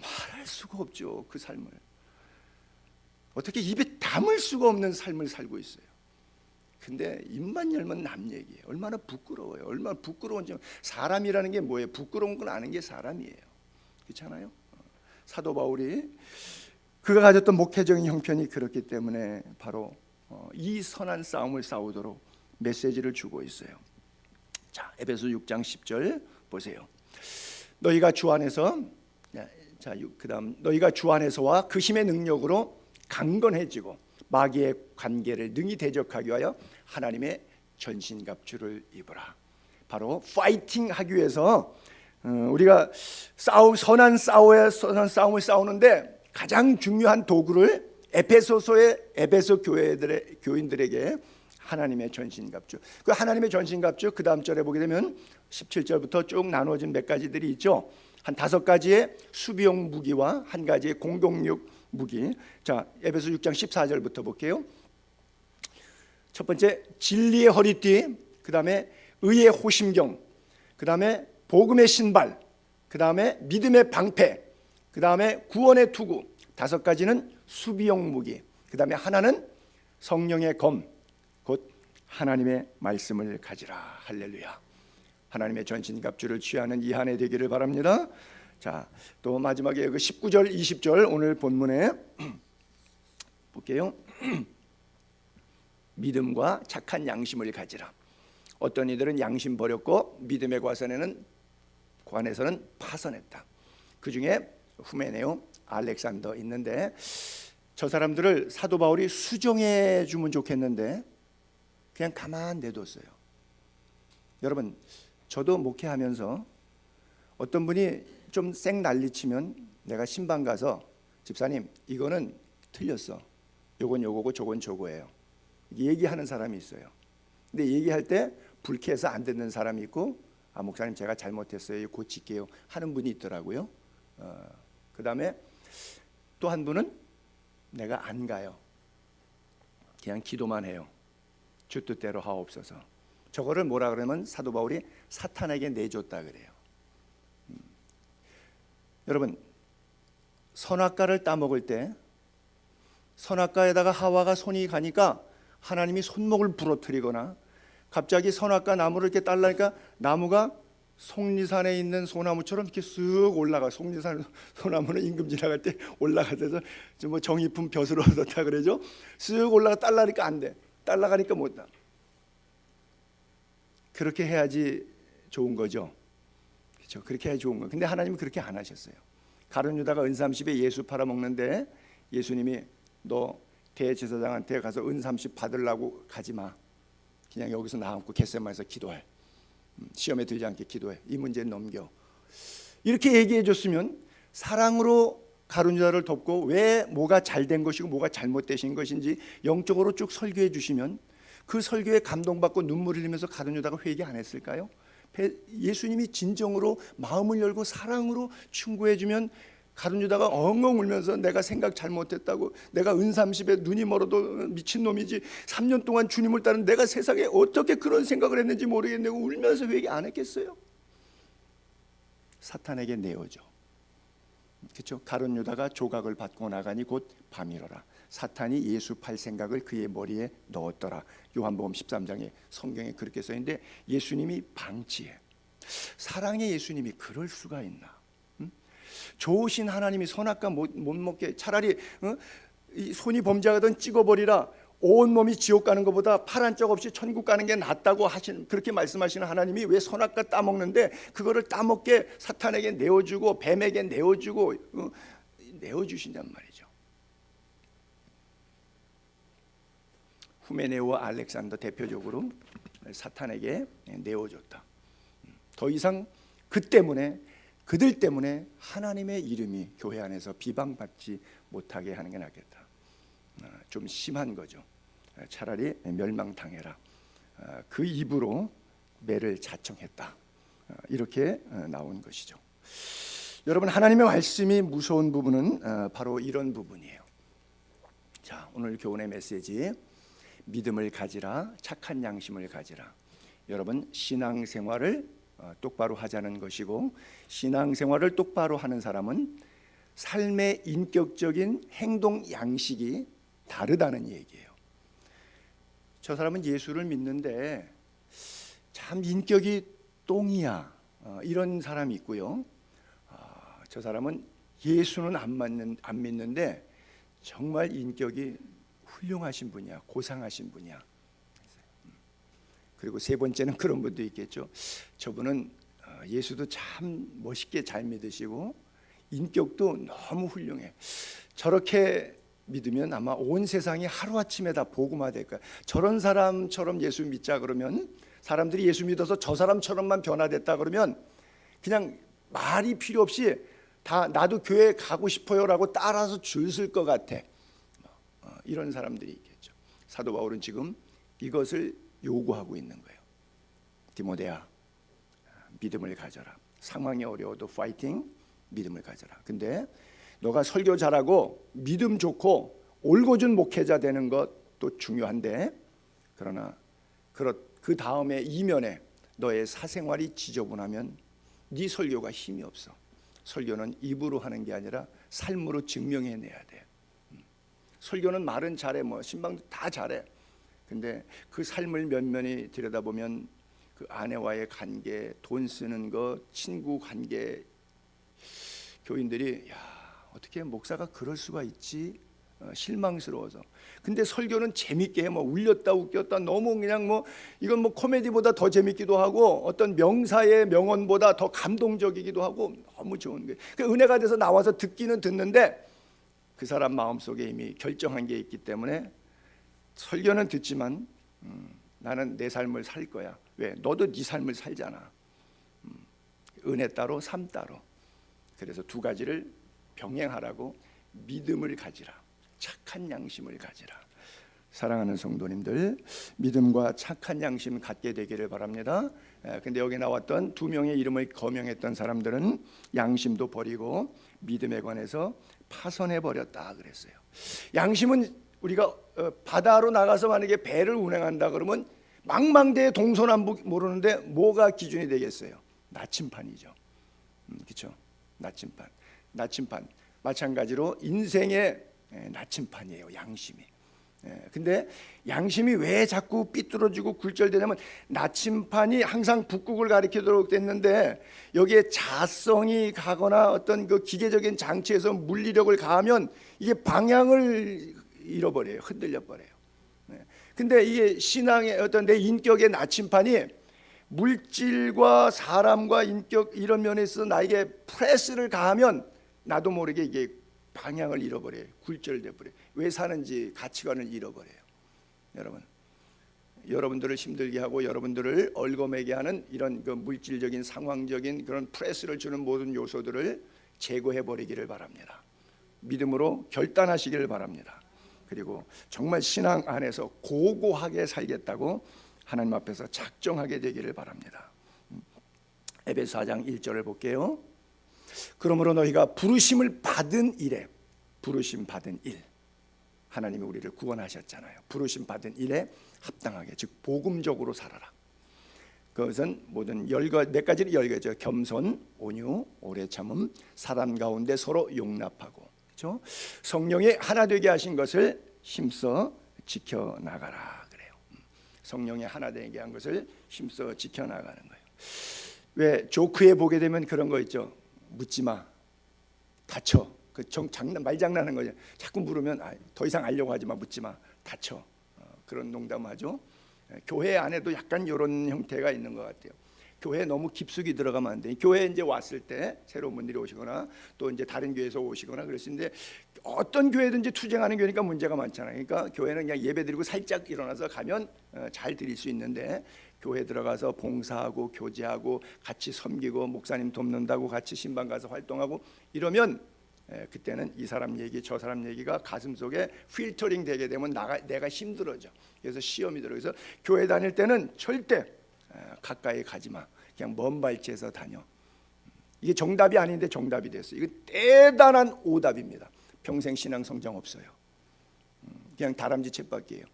Speaker 1: 말할 수가 없죠. 그 삶을 어떻게 입에 담을 수가 없는 삶을 살고 있어요. 근데 입만 열면 남 얘기예요. 얼마나 부끄러워요. 얼마나 부끄러운지. 사람이라는 게 뭐예요? 부끄러운 걸 아는 게 사람이에요. 그렇잖아요. 사도 바울이 그가 가졌던 목회적인 형편이 그렇기 때문에 바로 이 선한 싸움을 싸우도록 메시지를 주고 있어요. 자, 에베소 6장 10절 보세요. 너희가 주 안에서, 자, 그다음 너희가 주 안에서와 그 힘의 능력으로 강건해지고 마귀의 관계를 능히 대적하기 위하여 하나님의 전신갑주를 입으라. 바로 파이팅 하기 위해서 우리가 선한 싸움을 싸우는데 가장 중요한 도구를 에베소서의 에베소 교인들에게 하나님의 전신갑주. 그 하나님의 전신갑주 그 다음 절에 보게 되면 17절부터 쭉 나누어진 몇 가지들이 있죠. 한 5가지의 수비용 무기와 한 가지의 공격력 무기. 자, 에베소 6장 14절부터 볼게요. 첫 번째 진리의 허리띠, 그 다음에 의의 호심경, 그 다음에 복음의 신발, 그 다음에 믿음의 방패, 그 다음에 구원의 투구. 5가지는 수비용 무기. 그 다음에 하나는 성령의 검, 곧 하나님의 말씀을 가지라. 할렐루야. 하나님의 전신갑주를 취하는 이 한 해 되기를 바랍니다. 자, 또 마지막에 그 19절 20절 오늘 본문에 볼게요. 믿음과 착한 양심을 가지라. 어떤 이들은 양심 버렸고 믿음의 관에서는 파선했다. 그 중에 후메네오, 알렉산더 있는데 저 사람들을 사도 바울이 수정해 주면 좋겠는데 그냥 가만 내뒀어요. 여러분, 저도 목회하면서 어떤 분이 좀 쌩 난리치면 내가 신방 가서 집사님 이거는 틀렸어, 요건 요거고 저건 저거예요, 얘기하는 사람이 있어요. 근데 얘기할 때 불쾌해서 안 듣는 사람이 있고, 아 목사님 제가 잘못했어요, 고칠게요 하는 분이 있더라고요. 그 다음에 또 한 분은 내가 안 가요, 그냥 기도만 해요, 주 뜻대로 하옵소서. 저거를 뭐라 그러면 사도 바울이 사탄에게 내줬다 그래요. 여러분, 선악과를 따먹을 때 선악과에다가 하와가 손이 가니까 하나님이 손목을 부러뜨리거나 갑자기 선악과 나무를 이렇게 딸라니까 나무가 속리산에 있는 소나무처럼 이렇게 쓱 올라가. 속리산 소나무는 임금 지나갈 때 올라가서 뭐 정의품 벼슬을 얻었다 그러죠. 쓱 올라가 딸라니까 안 돼. 딸라가니까 못 다. 그렇게 해야지 좋은 거죠. 그렇죠? 그렇게 해야 좋은 거. 근데 하나님은 그렇게 안 하셨어요. 가룟 유다가 은30에 예수 팔아먹는데 예수님이 너 대제사장한테 가서 은30 받으려고 가지 마. 그냥 여기서 나앉고 겟세마네에서 기도해. 시험에 들지 않게 기도해. 이 문제는 넘겨. 이렇게 얘기해 줬으면 사랑으로 가룟 유다를 돕고 왜 뭐가 잘된 것이고 뭐가 잘못되신 것인지 영적으로 쭉 설교해 주시면 그 설교에 감동받고 눈물 흘리면서 가룟 유다가 회개 안 했을까요? 예수님이 진정으로 마음을 열고 사랑으로 충고해 주면 가룟 유다가 엉엉 울면서 내가 생각 잘못했다고, 내가 은30에 눈이 멀어도 미친놈이지 3년 동안 주님을 따른 내가 세상에 어떻게 그런 생각을 했는지 모르겠네고 울면서 회개 안 했겠어요? 사탄에게 내어줘. 그렇죠? 가룟 유다가 조각을 받고 나가니 곧 밤이로라. 사탄이 예수 팔 생각을 그의 머리에 넣었더라. 요한복음 13장에 성경에 그렇게 써 있는데 예수님이 방치해. 사랑의 예수님이 그럴 수가 있나? 좋으신 하나님이 선악과 못 먹게 차라리 이 손이 범죄하던 찍어버리라. 온몸이 지옥 가는 것보다 파란 적 없이 천국 가는 게 낫다고 그렇게 말씀하시는 하나님이 왜 선악과 따먹는데 그거를 따먹게 사탄에게 내어주고 뱀에게 내어주고 내어주신단 말이죠. 후메네오와 알렉산더 대표적으로 사탄에게 내어줬다. 더 이상 그들 때문에 하나님의 이름이 교회 안에서 비방받지 못하게 하는 게 낫겠다. 좀 심한 거죠. 차라리 멸망당해라. 그 입으로 매를 자청했다. 이렇게 나온 것이죠. 여러분, 하나님의 말씀이 무서운 부분은 바로 이런 부분이에요. 자, 오늘 교훈의 메시지, 믿음을 가지라, 착한 양심을 가지라. 여러분, 신앙생활을 똑바로 하자는 것이고, 신앙생활을 똑바로 하는 사람은 삶의 인격적인 행동 양식이 다르다는 얘기예요. 저 사람은 예수를 믿는데 참 인격이 똥이야, 이런 사람이 있고요. 저 사람은 예수는 안 믿는데 정말 인격이 훌륭하신 분이야, 고상하신 분이야. 그리고 세 번째는 그런 분도 있겠죠. 저분은 예수도 참 멋있게 잘 믿으시고 인격도 너무 훌륭해. 저렇게 믿으면 아마 온 세상이 하루아침에 다 복음화될 거야. 저런 사람처럼 예수 믿자 그러면, 사람들이 예수 믿어서 저 사람처럼만 변화됐다 그러면 그냥 말이 필요 없이 다 나도 교회 가고 싶어요라고 따라서 줄 설 것 같아. 이런 사람들이 있겠죠. 사도 바울은 지금 이것을 요구하고 있는 거예요. 디모데야, 믿음을 가져라. 상황이 어려워도 파이팅, 믿음을 가져라. 근데 너가 설교 잘하고 믿음 좋고 올곧은 목회자 되는 것도 중요한데, 그러나 그 다음에 이면에 너의 사생활이 지저분하면 네 설교가 힘이 없어. 설교는 입으로 하는 게 아니라 삶으로 증명해내야 돼. 설교는 말은 잘해, 신방도 다 잘해. 근데 그 삶을 면면히 들여다보면 그 아내와의 관계, 돈 쓰는 것, 친구 관계, 교인들이 어떻게 목사가 그럴 수가 있지? 실망스러워서. 근데 설교는 재밌게 해. 울렸다 웃겼다 너무 그냥 이건 코미디보다 더 재밌기도 하고 어떤 명사의 명언보다 더 감동적이기도 하고 너무 좋은 거예요. 그 은혜가 돼서 나와서 듣기는 듣는데 그 사람 마음속에 이미 결정한 게 있기 때문에 설교는 듣지만 나는 내 삶을 살 거야. 왜? 너도 네 삶을 살잖아. 은혜 따로 삶 따로. 그래서 두 가지를 병행하라고, 믿음을 가지라, 착한 양심을 가지라. 사랑하는 성도님들, 믿음과 착한 양심 갖게 되기를 바랍니다. 근데 여기 나왔던 두 명의 이름을 거명했던 사람들은 양심도 버리고 믿음에 관해서 파손해 버렸다 그랬어요. 양심은 우리가 바다로 나가서 만약에 배를 운행한다 그러면 망망대해 동서남북 모르는데 뭐가 기준이 되겠어요? 나침판이죠. 그렇죠? 나침판. 마찬가지로 인생의 나침판이에요, 양심이. 근데 양심이 왜 자꾸 삐뚤어지고 굴절되냐면, 나침판이 항상 북극을 가리키도록 됐는데 여기에 자성이 가거나 어떤 그 기계적인 장치에서 물리력을 가하면 이게 방향을 잃어버려요, 흔들려 버려요. 근데 이게 신앙의 어떤 내 인격의 나침판이 물질과 사람과 인격 이런 면에서 나에게 프레스를 가하면 나도 모르게 이게 방향을 잃어버려요. 굴절돼 버려요. 왜 사는지 가치관을 잃어버려요. 여러분들을 힘들게 하고 여러분들을 얼거매게 하는 이런 그 물질적인 상황적인 그런 프레스를 주는 모든 요소들을 제거해 버리기를 바랍니다. 믿음으로 결단하시기를 바랍니다. 그리고 정말 신앙 안에서 고고하게 살겠다고 하나님 앞에서 작정하게 되기를 바랍니다. 에베소 4장 1절을 볼게요. 그러므로 너희가 부르심을 받은 일에, 부르심 받은 일, 하나님이 우리를 구원하셨잖아요. 부르심 받은 일에 합당하게, 즉 복음적으로 살아라. 그것은 모든 몇 가지를 열거죠. 겸손, 온유, 오래 참음, 사람 가운데 서로 용납하고, 그렇죠? 성령이 하나 되게 하신 것을 힘써 지켜나가라 그래요. 성령이 하나 되게 한 것을 힘써 지켜나가는 거예요. 왜 조크에 보게 되면 그런 거 있죠. 묻지 마, 다쳐. 말장난하는 거죠. 자꾸 물으면 더 이상 알려고 하지 마, 묻지 마, 다쳐. 그런 농담하죠. 교회 안에도 약간 이런 형태가 있는 것 같아요. 교회에 너무 깊숙이 들어가면 안 돼. 교회에 이제 왔을 때 새로운 분들이 오시거나 또 이제 다른 교회에서 오시거나 그러시는데, 어떤 교회든지 투쟁하는 교회니까 문제가 많잖아요. 그러니까 교회는 그냥 예배드리고 살짝 일어나서 가면 잘 드릴 수 있는데, 교회 들어가서 봉사하고 교제하고 같이 섬기고 목사님 돕는다고 같이 신방 가서 활동하고 이러면 그때는 이 사람 얘기 저 사람 얘기가 가슴속에 필터링 되게 되면 내가 힘들어져. 그래서 시험이 들어. 그래서 교회 다닐 때는 절대 가까이 가지 마. 그냥 먼 발치에서 다녀. 이게 정답이 아닌데 정답이 됐어요. 이거 대단한 오답입니다. 평생 신앙 성장 없어요. 그냥 다람쥐 쳇바퀴예요.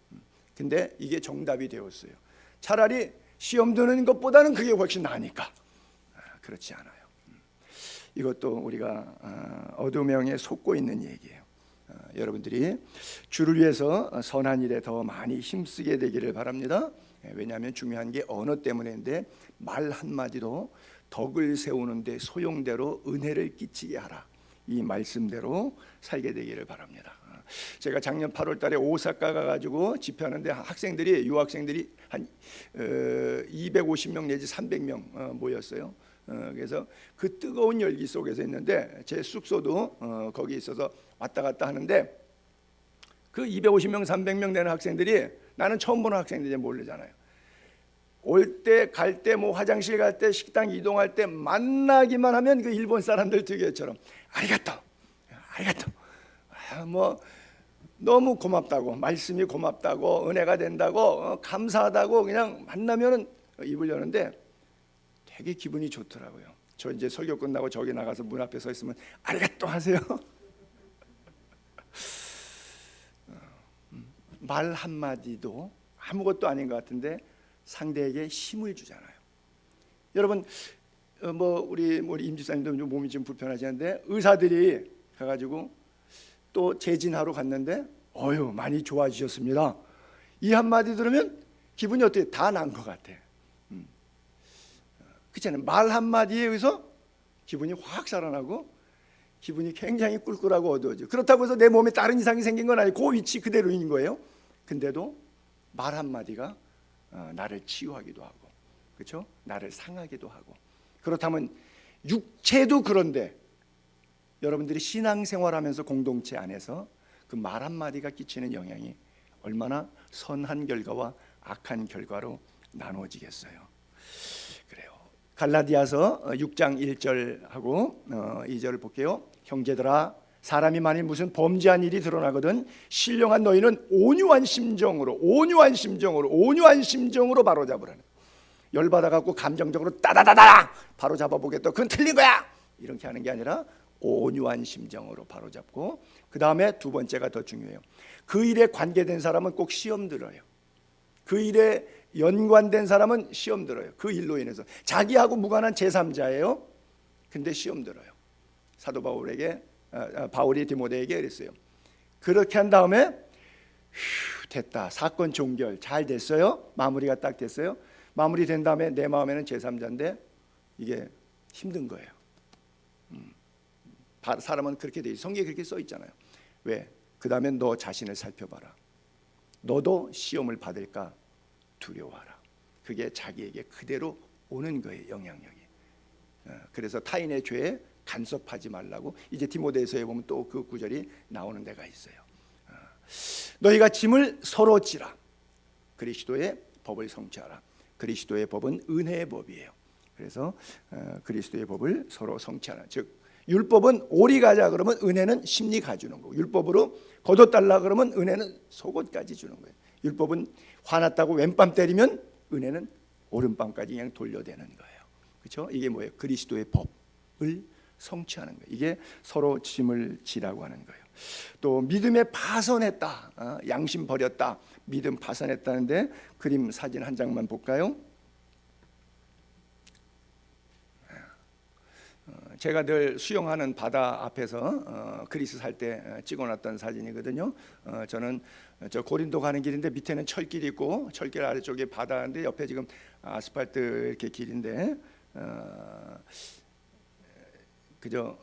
Speaker 1: 근데 이게 정답이 되었어요. 차라리 시험 드는 것보다는 그게 훨씬 나으니까. 그렇지 않아요. 이것도 우리가 어둠의 영에 속고 있는 얘기예요. 여러분들이 주를 위해서 선한 일에 더 많이 힘쓰게 되기를 바랍니다. 왜냐하면 중요한 게 언어 때문인데, 말 한마디도 덕을 세우는데 소용대로 은혜를 끼치게 하라. 이 말씀대로 살게 되기를 바랍니다. 제가 작년 8월 달에 오사카 가가지고 집회하는데 유학생들이 한 250명 내지 300명 모였어요. 그래서 그 뜨거운 열기 속에서 있는데, 제 숙소도 거기 있어서 왔다 갔다 하는데, 그 250명 300명 되는 학생들이, 나는 처음 보는 학생들이 모르잖아요. 올 때 갈 때 뭐 화장실 갈 때 식당 이동할 때 만나기만 하면 그 일본 사람들 특유처럼 아리가또 뭐 너무 고맙다고, 말씀이 고맙다고, 은혜가 된다고, 감사하다고 그냥 만나면은 입을 여는데 되게 기분이 좋더라고요. 저 이제 설교 끝나고 저기 나가서 문 앞에 서 있으면 아리가또 하세요. 말 한마디도 아무것도 아닌 것 같은데 상대에게 힘을 주잖아요. 여러분 뭐 우리 임지사님도 몸이 좀 불편하시는데, 의사들이 가가지고 또 재진하러 갔는데 많이 좋아지셨습니다. 이 한마디 들으면 기분이 어때요? 다 난 것 같아. 그렇잖아요. 말 한마디에 의해서 기분이 확 살아나고 기분이 굉장히 꿀꿀하고 어두워져. 그렇다고 해서 내 몸에 다른 이상이 생긴 건 아니고 그 위치 그대로인 거예요. 근데도 말 한마디가 나를 치유하기도 하고, 그렇죠? 나를 상하기도 하고. 그렇다면 육체도 그런데 여러분들이 신앙생활하면서 공동체 안에서 그 말 한마디가 끼치는 영향이 얼마나 선한 결과와 악한 결과로 나누어지겠어요. 그래요. 갈라디아서 6장 1절하고 2절을 볼게요. 형제들아, 사람이 만일 무슨 범죄한 일이 드러나거든 신령한 너희는 온유한 심정으로 바로잡으라는. 열받아 갖고 감정적으로 따다다다 바로 잡아보겠다, 그건 틀린 거야, 이렇게 하는 게 아니라 온유한 심정으로 바로잡고, 그 다음에 두 번째가 더 중요해요. 그 일에 관계된 사람은 꼭 시험 들어요. 그 일에 연관된 사람은 시험 들어요. 그 일로 인해서 자기하고 무관한 제3자예요. 근데 시험 들어요. 사도 바울이 디모데에게 그랬어요. 그렇게 한 다음에 됐다, 사건 종결 잘 됐어요. 마무리가 딱 됐어요. 마무리된 다음에 내 마음에는 제3자인데 이게 힘든 거예요. 사람은 그렇게 돼 있어요. 성경에 그렇게 써 있잖아요. 왜? 그 다음에 너 자신을 살펴봐라. 너도 시험을 받을까 두려워하라. 그게 자기에게 그대로 오는 거예요, 영향력이. 그래서 타인의 죄에 간섭하지 말라고 이제 디모데서에 보면 또 그 구절이 나오는 데가 있어요. 너희가 짐을 서로 지라. 그리스도의 법을 성취하라. 그리스도의 법은 은혜의 법이에요. 그래서 그리스도의 법을 서로 성취하라. 즉 율법은 오리 가자 그러면 은혜는 심리 가주는 거고, 율법으로 겉옷 달라 그러면 은혜는 속옷까지 주는 거예요. 율법은 화났다고 왼밤 때리면 은혜는 오른밤까지 그냥 돌려대는 거예요. 그렇죠? 이게 뭐예요? 그리스도의 법을 성취하는 거예요. 이게 서로 짐을 지라고 하는 거예요. 또 믿음에 파선했다, 양심 버렸다, 믿음 파선했다는데 그림 사진 한 장만 볼까요? 제가 늘 수영하는 바다 앞에서 그리스 살 때 찍어놨던 사진이거든요. 저는 저 고린도 가는 길인데 밑에는 철길이 있고 철길 아래쪽에 바다인데 옆에 지금 아스팔트 이렇게 길인데 그저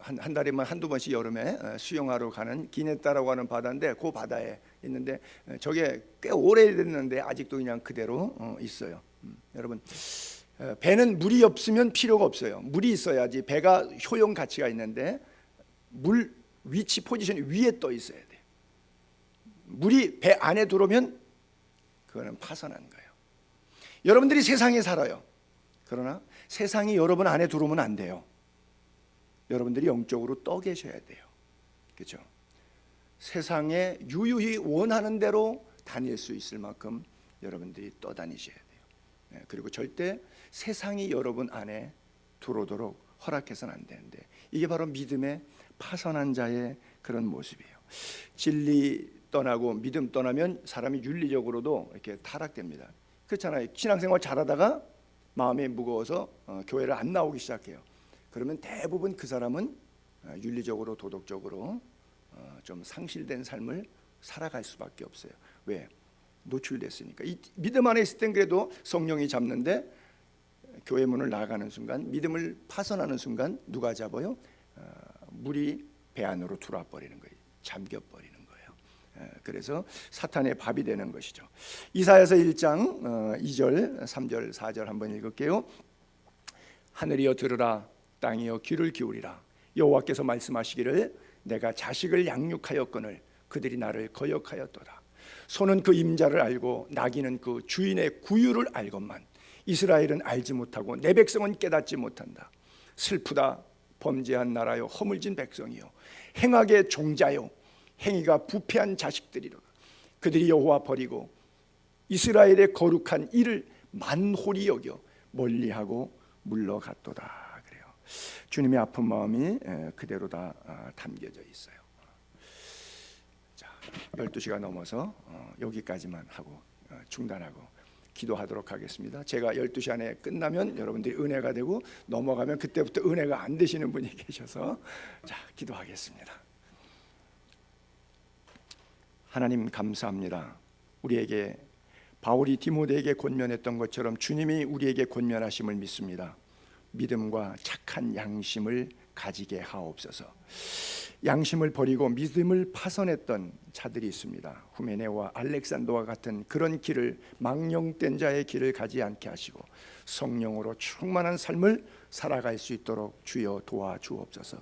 Speaker 1: 한 달에만 한두 번씩 여름에 수영하러 가는 기네타라고 하는 바다인데 그 바다에 있는데 저게 꽤 오래됐는데 아직도 그냥 그대로 있어요. 여러분, 배는 물이 없으면 필요가 없어요. 물이 있어야지 배가 효용 가치가 있는데 물 위치 포지션이 위에 떠 있어야 돼. 물이 배 안에 들어오면 그거는 파선한 거예요. 여러분들이 세상에 살아요. 그러나 세상이 여러분 안에 들어오면 안 돼요. 여러분들이 영적으로 떠 계셔야 돼요. 그렇죠? 세상에 유유히 원하는 대로 다닐 수 있을 만큼 여러분들이 떠다니셔야 돼요. 그리고 절대 세상이 여러분 안에 들어오도록 허락해서는 안 되는데, 이게 바로 믿음의 파선한 자의 그런 모습이에요. 진리 떠나고 믿음 떠나면 사람이 윤리적으로도 이렇게 타락됩니다. 그렇잖아요. 신앙생활 잘하다가 마음이 무거워서 교회를 안 나오기 시작해요. 그러면 대부분 그 사람은 윤리적으로 도덕적으로 좀 상실된 삶을 살아갈 수밖에 없어요. 왜? 노출됐으니까. 이 믿음 안에 있을 땐 그래도 성령이 잡는데 교회 문을 나가는 순간, 믿음을 파선하는 순간 누가 잡아요? 물이 배 안으로 들어와 버리는 거예요. 잠겨 버리는 거예요. 그래서 사탄의 밥이 되는 것이죠. 이사야서 1장 2절, 3절, 4절 한번 읽을게요. 하늘이여 들으라, 땅이여 귀를 기울이라. 여호와께서 말씀하시기를 내가 자식을 양육하였거늘 그들이 나를 거역하였도다. 소는 그 임자를 알고 나귀는 그 주인의 구유를 알건만 이스라엘은 알지 못하고 내 백성은 깨닫지 못한다. 슬프다. 범죄한 나라요 허물진 백성이요 행악의 종자요 행위가 부패한 자식들이로다. 그들이 여호와 버리고 이스라엘의 거룩한 일을 만홀히 여겨 멀리하고 물러갔도다. 그래요. 주님의 아픈 마음이 그대로 다 담겨져 있어요. 자, 12시가 넘어서 여기까지만 하고 중단하고 기도하도록 하겠습니다. 제가 12시 안에 끝나면 여러분들이 은혜가 되고 넘어가면 그때부터 은혜가 안 되시는 분이 계셔서 자, 기도하겠습니다. 하나님 감사합니다. 우리에게 바울이 디모데에게 권면했던 것처럼 주님이 우리에게 권면하심을 믿습니다. 믿음과 착한 양심을 가지게 하옵소서. 양심을 버리고 믿음을 파선했던 자들이 있습니다. 후메네와 알렉산더와 같은 그런 길을, 망령된 자의 길을 가지 않게 하시고 성령으로 충만한 삶을 살아갈 수 있도록 주여 도와주옵소서.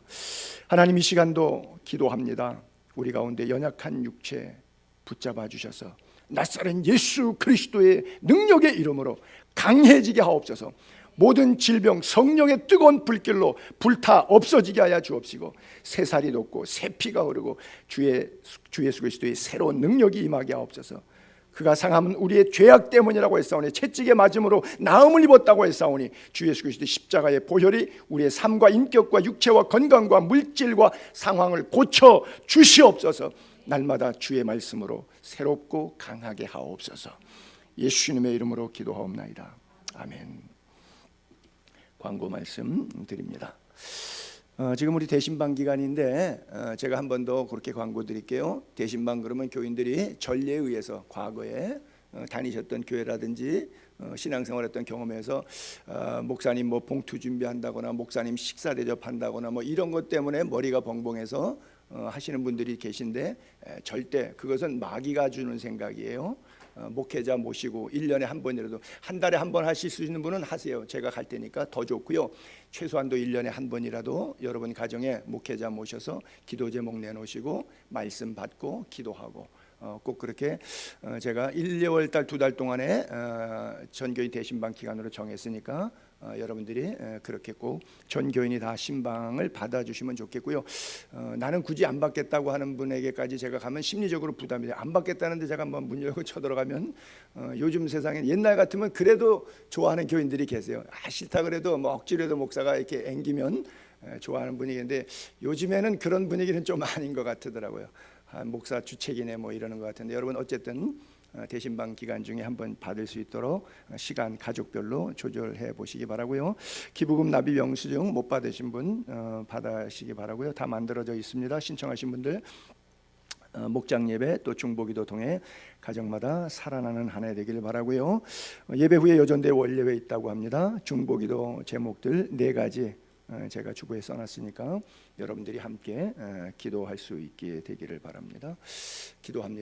Speaker 1: 하나님, 이 시간도 기도합니다. 우리 가운데 연약한 육체 붙잡아 주셔서 나사렛 예수 그리스도의 능력의 이름으로 강해지게 하옵소서. 모든 질병 성령의 뜨거운 불길로 불타 없어지게 하여 주옵시고 새살이 돋고 새 피가 흐르고 주 예수 그리스도의 새로운 능력이 임하게 하옵소서. 그가 상함은 우리의 죄악 때문이라고 했사오니 채찍에 맞음으로 나음을 입었다고 했사오니 주 예수 그리스도의 십자가의 보혈이 우리의 삶과 인격과 육체와 건강과 물질과 상황을 고쳐 주시옵소서. 날마다 주의 말씀으로 새롭고 강하게 하옵소서. 예수님의 이름으로 기도하옵나이다. 아멘. 광고 말씀 드립니다. 지금 우리 대신방 기간인데 제가 한 번 더 그렇게 광고 드릴게요. 대신방 그러면 교인들이 전례에 의해서 과거에 다니셨던 교회라든지 신앙생활했던 경험에서 목사님 뭐 봉투 준비한다거나 목사님 식사 대접한다거나 뭐 이런 것 때문에 머리가 벙벙해서 하시는 분들이 계신데 절대 그것은 마귀가 주는 생각이에요. 목회자 모시고 1년에 한 번이라도, 한 달에 한 번 하실 수 있는 분은 하세요. 제가 갈 테니까 더 좋고요. 최소한도 1년에 한 번이라도 여러분 가정에 목회자 모셔서 기도 제목 내놓으시고 말씀 받고 기도하고 꼭 그렇게 제가 1, 2월 달 2달 동안에 전교인 대신방 기간으로 정했으니까 여러분들이 그렇게 꼭 전교인이 다 신방을 받아주시면 좋겠고요. 나는 굳이 안 받겠다고 하는 분에게까지 제가 가면 심리적으로 부담이 돼요. 안 받겠다는데 제가 한번 문 열고 쳐들어가면 요즘 세상엔 옛날 같으면 그래도 좋아하는 교인들이 계세요. 싫다 그래도 뭐 억지로도 목사가 이렇게 앵기면 좋아하는 분위기인데 요즘에는 그런 분위기는 좀 아닌 것 같더라고요. 목사 주책이네 뭐 이러는 것 같은데 여러분 어쨌든 대신방 기간 중에 한번 받을 수 있도록 시간 가족별로 조절해 보시기 바라고요. 기부금 납입 영수증 못 받으신 분 받으시기 바라고요. 다 만들어져 있습니다. 신청하신 분들 목장 예배 또 중보기도 통해 가정마다 살아나는 한 해 되기를 바라고요. 예배 후에 여전대 원례회 있다고 합니다. 중보기도 제목들 4가지 제가 주보에 써놨으니까 여러분들이 함께 기도할 수 있게 되기를 바랍니다. 기도합니다.